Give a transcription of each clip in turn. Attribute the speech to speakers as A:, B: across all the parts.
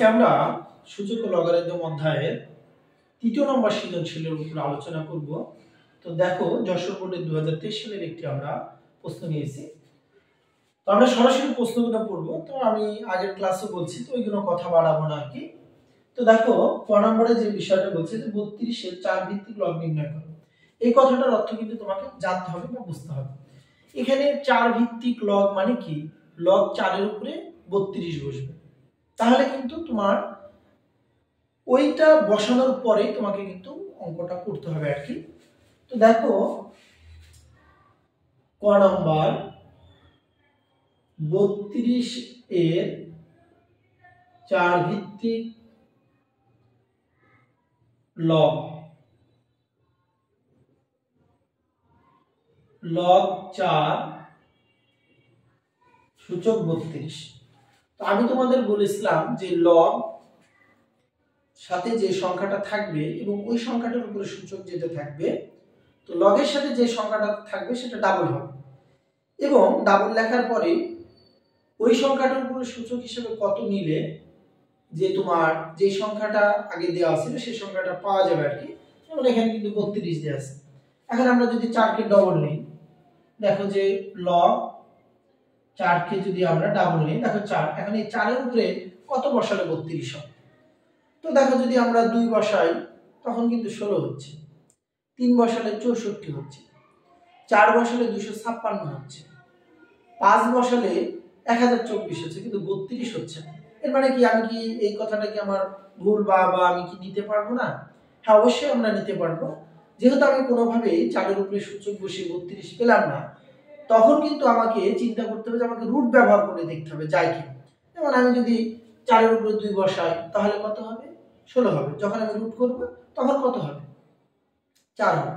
A: আজকে আমরা সূচক ও লগারিদম অধ্যায়ের ৩য় নম্বর সৃজনশীলের উপর আলোচনা করব। তো দেখো, যশোর বোর্ডের 2023 সালের একটি আমরা প্রশ্ন নিয়েছি। তো আমরা সরাসরি প্রশ্নগুলো পড়ব। তো আমি আগের ক্লাসে বলছি, তো ওইগুলো কথা বাড়াবো না আর কি। তো দেখো, ক নম্বরে যে বিষয়টা বলছে যে 32-এর 4 ভিত্তিক লগ নির্ণয় করো। এই কথাটার অর্থ কিন্তু তোমাকে জানতে হবে বা বুঝতে হবে। এখানে 4 ভিত্তিক লগ মানে কি? লগ 4 এর উপরে 32 বসবে। তাহলে কিন্তু তোমার ওইটা বসানোর পরে তোমাকে কিন্তু অঙ্কটা করতে হবে আর কি। তো দেখো, ক নাম্বার 32 এর 4 ভিত্তিক লগ 4 সূচক 32। তো আমি তোমাদের বলেছিলাম যে লগ সাথে যে সংখ্যাটা থাকবে এবং ওই সংখ্যাটার উপরে সূচক যেটা থাকবে, তো লগের সাথে যে সংখ্যাটা থাকবে সেটা ডাবল হবে এবং ডাবল লেখার পরে ওই সংখ্যাটার উপরে সূচক হিসেবে কত নিলে যে তোমার যে সংখ্যাটা আগে দেওয়া ছিল সেই সংখ্যাটা পাওয়া যাবে আর কি। যেমন এখানে কিন্তু 32 দেওয়া আছে। এখন আমরা যদি 4 কে ডবল নিই, দেখো যে লগ 4 কে যদি আমরা ডাবল নিই, দেখো 4, এখন এই 4 এর উপরে কত বসালে 32 হবে? তো দেখো, যদি আমরা 2 বসাই তখন কিন্তু 16 হচ্ছে, 3 বসালে 64 হচ্ছে, 4 বসালে 256 হচ্ছে, 5 বসালে 1024 হচ্ছে, কিন্তু 32 হচ্ছে না। এর মানে কি, আমি কি এই কথাটা কি আমার ভুল বা আমি কি নিতে পারবো না? হ্যাঁ, অবশ্যই আমরা নিতে পারবো। যেহেতু আমি কোনোভাবেই 4 এর উপরে সূচক বসিয়ে 32 পেলাম না, তখন কিন্তু আমাকে চিন্তা করতে হবে যে আমাকে রুট ব্যবহার করে দেখতে হবে যায় কি। যেমন আমি যদি 4 এর উপরে 2 বসাই তাহলে কত হবে? 16 হবে। যখন আমি রুট করব তখন কত হবে? 4 হবে।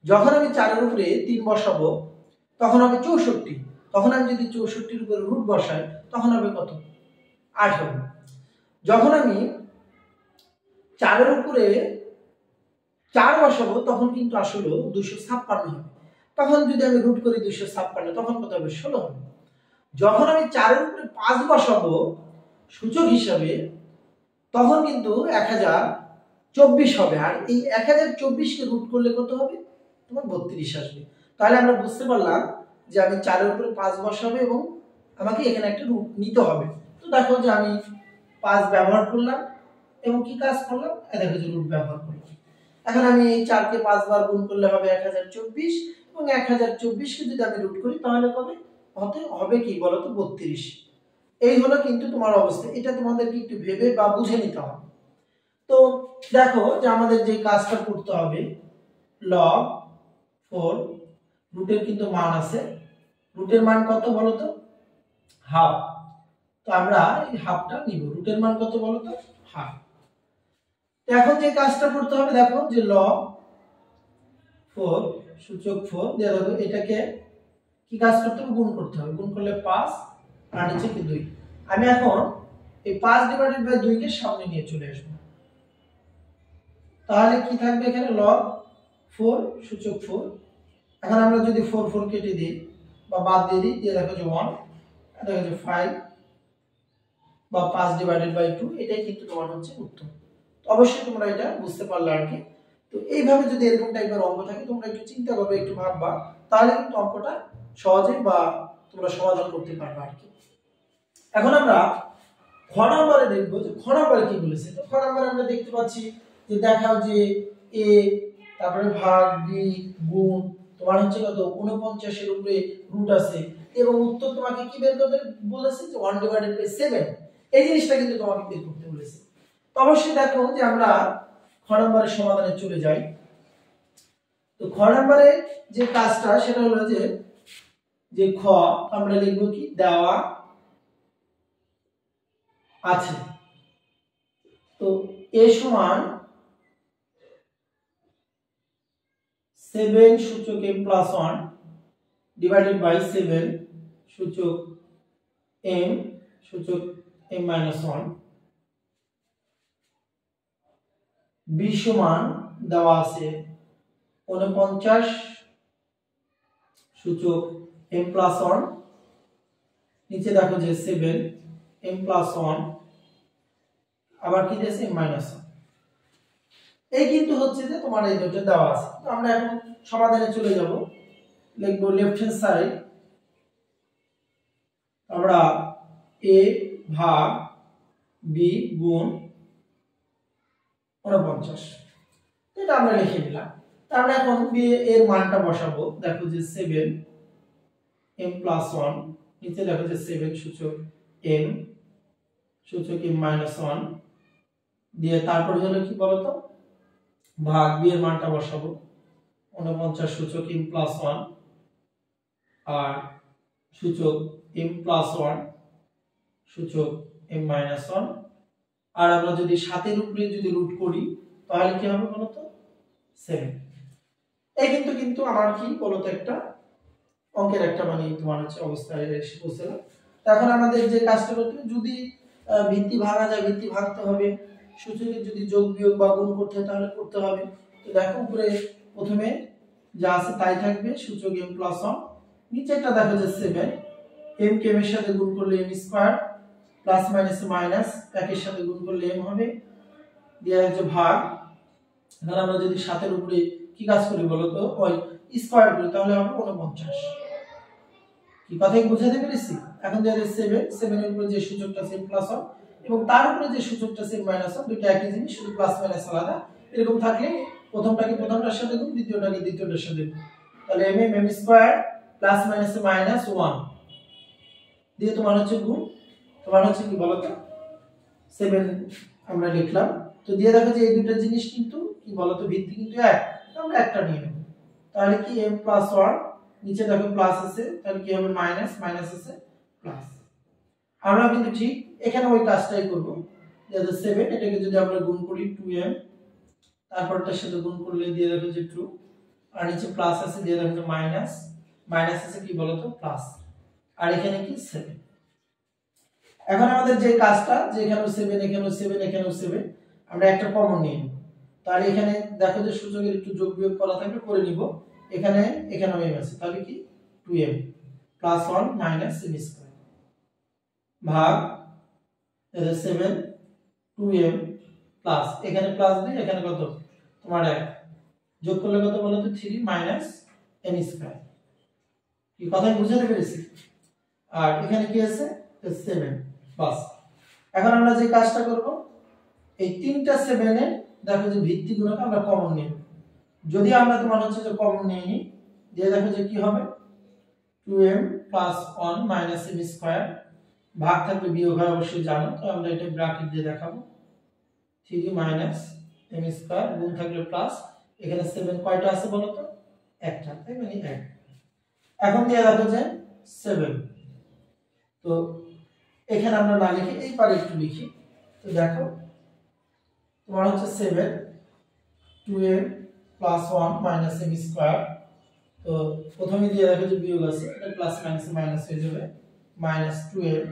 A: যখন আমি 4 এর উপরে 3 বসাবো তখন হবে 64। তখন আমি যদি 64 এর উপরে রুট বসাই তখন হবে কত? 8 হবে। যখন আমি 4 এর উপরে 4 বসাবো তখন কিন্তু আসলে 256 হবে। তখন যদি আমি রুট করি 256, তখন কত হবে? 16 হবে। যখন আমি 4 এর উপরে 5 বসাবো সূচক হিসাবে, তখন কিন্তু 1024 হবে। আর এই 1024 কে রুট করলে কত হবে? তোমার 32 আসবে। তাহলে আমরা বুঝতে পারলাম যে আমি 4 এর উপরে 5 বসাবো এবং আমাকে এখানে একটা রুট নিতে হবে। তো দেখো যে আমি 5 ব্যবহার করলাম এবং কি কাজ করলাম, দেখো যে রুট ব্যবহার করলাম। এখন আমি এই 4 কে 5 বার গুণ করলে হবে 1024 এবং 1024 কে যদি আমি রুট করি তাহলে কবে হবে কি বলতো? 32। এই হলো কিন্তু তোমার অবস্থা। এটা তোমাদেরকে একটু ভেবে বা বুঝে নিতে হবে। তো দেখো যে আমাদের যে কাজটা করতে হবে, log 4 রুটের কিন্তু মান আছে। রুটের মান কত বলতো? হাফ। তো আমরা এই হাফটা নিব। রুটের মান কত বলতো? হাফ। তো এখন যে কাজটা করতে হবে, দেখো যে log 4 সূচক 4 দিয়ে দেখো এটাকে কি কাজ করতে হবে? গুণ করতে হবে। গুণ করলে 5 আর নিচে কি 2। আমি এখন এই 5 ডিভাইডেড বাই 2 কে সামনে নিয়ে চলে আসব। তাহলে কি থাকবে এখানে? log 4 সূচক 4। এখন আমরা যদি 4 4 কেটে দিই বা বাদ দিয়ে দিই, দিয়ে দেখো যে 1, দেখো যে 5 বা 5 ডিভাইডেড বাই 2, এটাই কিন্তু তোমার হচ্ছে উত্তর। তো অবশ্যই তোমরা এটা বুঝতে পারলে আর কি। তো এইভাবে যদি এরকম টাইপের অঙ্ক থাকে তোমরা একটু চিন্তা করবে, একটু ভাববা, তাহলে কিন্তু অঙ্কটা সহজেই বা তোমরা সমাধান করতে পারবে আর কি। এখন আমরা খ নম্বরে দেখবো যে খ নম্বরে কি বলেছে। তো খ নম্বরে আমরা দেখতে পাচ্ছি যে দেখাও যে a, তারপরে ভাগ b গুণ তোমার হচ্ছে কত? 49 এর উপরে রুট আছে এবং উত্তর তোমাকে কি বের করতে বলেছে? যে 1 ডিভাইডেড বাই 7। এই জিনিসটা কিন্তু তোমাকে বের করতে বলেছে। তো অবশ্যই দেখো যে আমরা খ নম্বরের সমাধানে চলে যাই। তো খ নম্বরে যে কাজটা সেটা হলো যে খ আমরা লিখবো কি? দেওয়া আছে। তো a সমান 7 সূচক m প্লাস 1 ডিভাইডেড বাই 7 সূচক m সূচক m মাইনাস 1। b সমান দেওয়া আছে 49 সূচক m প্লাস 1, নিচে দেখো যে 7 m প্লাস 1 আবার কি দিয়েছে -1। এই কিন্তু হচ্ছে যে তোমার এই দুটো দেওয়া আছে। তো আমরা এখন সমাধানে চলে যাব। লিখব লেফট হ্যান্ড সাইড আমরা a ভাগ b গুণ 49, এটা আমরা লিখে দিলাম। আমরা এখন b এর মানটা বসাবো। দেখো যে 7 m + 1, নিচে দেখো যে 7 সূচক m সূচক m-1 দিয়ে তারপর হলো কি বলতো ভাগ b এর মানটা বসাবো 49 সূচক m+1 আর সূচক m+1 সূচক m-1 আর আমরা যদি 7 এর উপরে যদি রুট করি তাহলে কি হবে বলতো 7। এই কিন্তু আমার কি বলতো একটা অঙ্কের একটা মানে তোমার হচ্ছে অবস্থায় এসে পৌঁছালো। এখন আমাদের যে কাজটা করতে হবে, যদি ভিত্তি ভাঙা যায় ভিত্তি ভাঙতে হবে, সূচকের যদি যোগ বিয়োগ বা গুণ করতে হয় তাহলে করতে হবে। তো দেখো উপরে প্রথমে যা আছে তাই থাকবে সূচক m+1, নিচেরটা দেখো যে 7 m কে m এর সাথে গুণ করলে m² প্লাস মাইনাস মাইনাস একের সাথে গুণ করলে m হবে দিয়ে হচ্ছে ভাগ। এখন আমরা যদি 7 এর উপরে কি কাজ করি বলতো ওই স্কয়ার করি তাহলে হবে 49। কি কথাই বুঝাতে পেরেছি? এখন যে 7 এর উপরে যে সূচকটা আছে m+1 এবং তার উপরে যে সূচকটা আছে m-1 দুটো একই জিনিস, শুধু প্লাস মাইনাস আলাদা। এরকম থাকলে প্রথমটাকে প্রথমটার সাথে গুণ, দ্বিতীয়টাকে দ্বিতীয়টার সাথে গুণ, তাহলে m² প্লাস মাইনাস মাইনাস 1 দিয়ে তোমার হচ্ছে গুণ, তোমার হচ্ছে কি বলতো 7 আমরা লিখলাম। তো দিয়ে দেখো যে এই দুটো জিনিস কিন্তু কি বলতো ভিত্তি কিন্তু এক, আমরা একটা নিয়ে নেব। তাহলে কি m+1 নিচে দেখো প্লাস আছে তাহলে কি হবে মাইনাস, মাইনাস আছে প্লাস। আমরা কিন্তু ঠিক এখানে ওই কাজটাই করব। যে 7 এটাকে যদি আমরা গুণ করি 2m তারপরটার সাথে গুণ করলে দিয়ে দেখো যে 2 আর নিচে প্লাস আছে দিয়ে দেখো যে মাইনাস, মাইনাস আছে কি বলতো প্লাস আর এখানে কি 7। এখন আমাদের যে কাজটা যে এখানেও 7 এখানেও 7 এখানেও 7 আমরা একটা কমন নিয়ে নেব। তাহলে এখানে দেখো যে সূচকের একটু যোগ বিয়োগ করা থাকলে করে নিব। এখানে এখানেও m আছে তাহলে কি 2m + 1 - m² ভাগ 7 2m প্লাস এখানে প্লাস দিয়ে এখানে কত তোমার 1 যোগ করলে কত বলো তো 3 - m²। কি কথাই বুঝাতে পেরেছি? আর এখানে কি আছে 7 বাস। এখন আমরা যে কাজটা করব এই তিনটা 7 এর দেখো যে ভিত্তি গুণক আমরা কমন নিব। যদি আমরা তোমার হচ্ছে যে কমন নিয়ে নিই দিয়ে দেখো যে কি হবে 2m + 1 - m² ভাগ থাকবে বিয়োগ হয় অবশ্যই জানো, তো আমরা এটা ব্র্যাকেট দিয়ে দেখাবো 3 - m² গুণ থাকলে প্লাস এখানে 7 কয়টা আছে বলো তো একটা, তাই মানে 1। এখন দিয়ে দেখো যে 7, তো এখানে আমরা না লিখে এই পারে একটু লিখি। তো দেখো তোমার হচ্ছে 7 2m + 1 - m², তো প্রথমে দিয়ে দেখো যে বিয়োগ আছে এটা প্লাস মাইনাস মাইনাস হয়ে যাবে -2m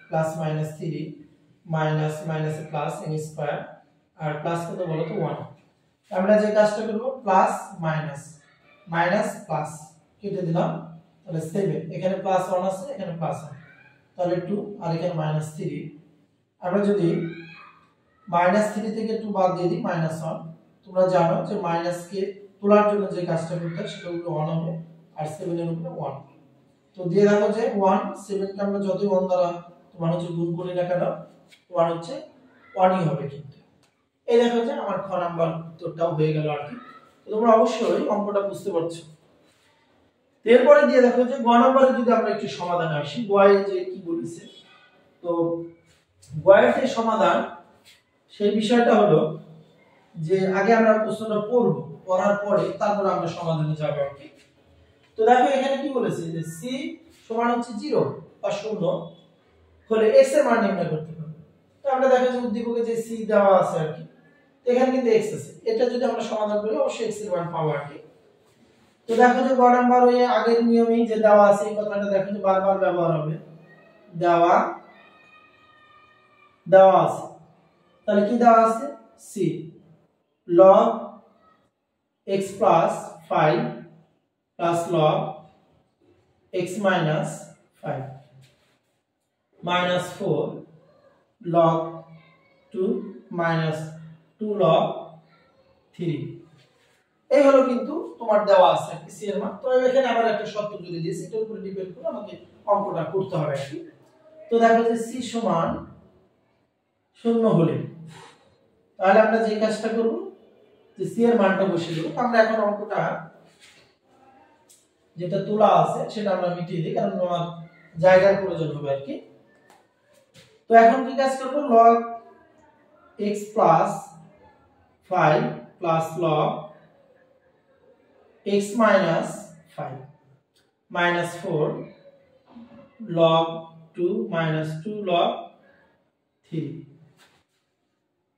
A: প্লাস মাইনাস 3 মাইনাস মাইনাসে প্লাস m² আর প্লাস কত বলো তো 1। আমরা যে কাজটা করব প্লাস মাইনাস মাইনাস প্লাস কেটে দিলাম, তাহলে 7 এখানে প্লাস 1 আছে এখানে প্লাস 1 তাহলে 2 আর এখানে -3। আমরা যদি -3 থেকে 2 বাদ দিয়ে দিই -1, তোমরা জানো যে মাইনাস কে তোলার জন্য যে কাজটা করতে হয় সেটা হলো 1 হবে আর 7 এর উপরে 1। তো দিয়ে দেখো যে 1 7 কে আমরা যতই 1 দ্বারা তোমার হচ্ছে গুণ করি না কেন 1 হচ্ছে 1ই হবে কিন্তু। এই দেখো যে আমার খ নাম্বার উত্তরটাও হয়ে গেল আর কি। তো তোমরা অবশ্যই অঙ্কটা বুঝতে পারছো। এরপরে দিয়ে দেখো যে গ নম্বরে যদি আমরা একটু সমাধান আসি, গয়ে যে কি বলেছে, তো গয়ের যে সমাধান সেই বিষয়টা হলো যে আগে আমরা প্রশ্নটা পড়ব, পড়ার পরে তারপর আমরা সমাধানে যাব আর কি। তো দেখো এখানে কি বলেছে যে c সমান হচ্ছে 0 বা 0 হলে x এর মান নির্ণয় করতে হবে। তো আমরা দেখো যে উদ্দীপকে যে c দেওয়া আছে আর কি, এখানে কিন্তু x আছে, এটা যদি আমরা সমাধান করি অবশ্যই x এর মান পাবো আর কি। তো দেখো যে গ নাম্বার ওই আগের নিয়মেই যে দেওয়া আছে এই কথাটা দেখো যে বারবার ব্যবহার হবে, দেওয়া আছে। তাহলে কি দেওয়া আছে c log x plus 5 plus log x minus 5 minus 4 log 2 minus 2 log 3। এই হলো কিন্তু তোমার দেওয়া আছে আর কি সি এর মান। তো এখানে আবার একটা শর্ত যদি দিয়েছি, এটার উপরে ডিপেন্ড করে আমাকে অঙ্কটা করতে হবে আর কি। তো দেখো যে সি সমান 0 হলে তাহলে আমরা যে কাজটা করব যে সি এর মানটা বসিয়ে দেব। তো আমরা এখন অঙ্কটা যেটা তোলা আছে সেটা আমরা মিটিয়ে দিই, কারণ আমার জায়গার প্রয়োজন হবে আর কি। তো এখন কি কাজ করব, log x plus 5 plus log x minus 5 minus 4 log 2 minus 2 log 3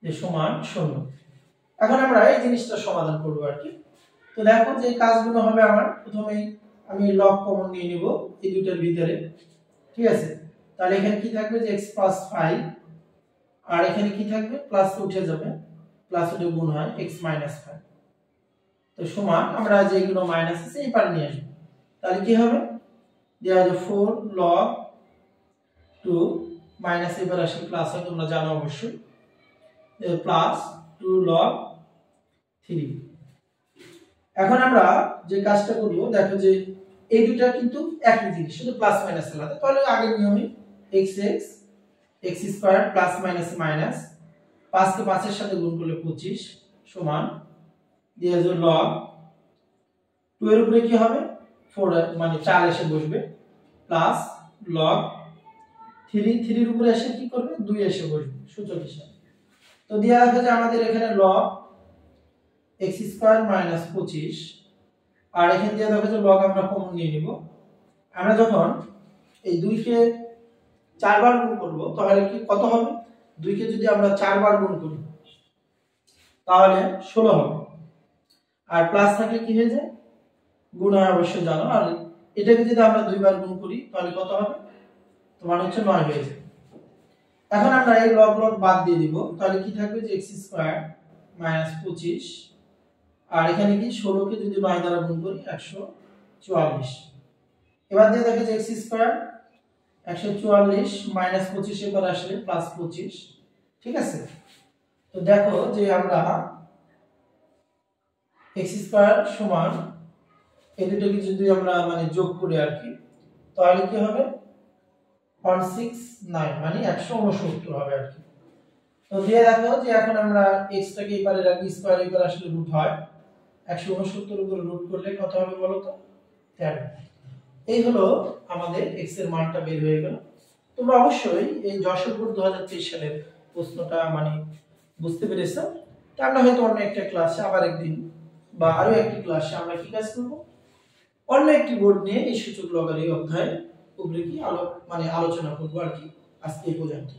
A: যে সমান 0। এখন আমরা এই জিনিসটা সমাধান করব আর কি। তো দেখো যে কাজগুলো হবে আমার, প্রথমেই আমি লগ কমন নিয়ে নিব এই দুইটার ভিতরে, ঠিক আছে। তাহলে এখানে কি থাকবে যে x plus 5 আর এখানে কি থাকবে প্লাস উঠে যাবে, প্লাস উঠে গুণ হয় x minus 5। তো সমান আমরা যেগুলো মাইনাস আছে এই পারে নিয়ে আসব। তাহলে কি হবে, দেওয়া হবে 4 log 2 মাইনাস এবার আসে প্লাস হয়, তোমরা জানো অবশ্যই, প্লাস 2 log 3। এখন আমরা যে কাজটা করব, দেখো যে এই দুটো কিন্তু একই জিনিস, শুধু প্লাস মাইনাস আলাদা। তাহলে আগের নিয়মে x x square plus minus minus 5 কে 5 এর সাথে গুণ করলে 25 সমান দিয়ে যে log 2 এর উপরে কি হবে 4 মানে 4 এসে বসবে, প্লাস log 3 এর উপরে এসে কি করবে 2 এসে বসবে সূচক হিসাবে। তো দেয়া আছে যে আমাদের এখানে log x স্কয়ার মাইনাস 25 আর এখানে দেয়া দেখো যে log আমরা কমন নিয়ে নিব। আমরা যখন এই 2 কে 4 বার গুণ করব তাহলে কি কত হবে, 2 কে যদি আমরা 4 বার গুণ করি তাহলে 16 হবে, আর প্লাস থাকলে কি হয়ে যায় গুণ হয় অবশ্যই জানো। আর এটাকে যদি আমরা 2 বার গুণ করি তাহলে কত হবে, তোমার হচ্ছে 9 হয়ে যায়। এখন আমরা এই log বাদ দিয়ে দিব, তাহলে কি থাকবে যে x স্কয়ার মাইনাস 25 আর এখানে কি 16 কে যদি 9 দ্বারা গুণ করি 144। এবার দিয়ে দেখো যে x স্কয়ার 144 মাইনাস 25 এবার আসলে প্লাস 25, ঠিক আছে। তো দেখো যে আমরা x স্কয়ার সমান এই দুটোকে যদি আমরা মানে যোগ করি আর কি, তাহলে কি হবে 169 মানে 169 হবে আর কি। তো দিয়ে দেখো যে এখন আমরা x টাকে এই পারে রাখি, স্কয়ার এই পারে আসলে রুট হয়, 169 এর উপর রুট করলে কত হবে বলো তো 13। এই হলো আমাদের x এর মানটা বের হয়ে গেল। তোমরা অবশ্যই এই যশোর বোর্ড 2023 সালের প্রশ্নটা মানে বুঝতে পেরেছো। তো আমরা হয়তো অন্য একটা ক্লাসে আবার একদিন বা আরো একটি ক্লাসে আমরা কি কাজ করব, অন্য একটি বোর্ড নিয়ে এই সূচক লগার এই অধ্যায় উপরে কি মানে আলোচনা করব আর কি। আজকে এই পর্যন্ত।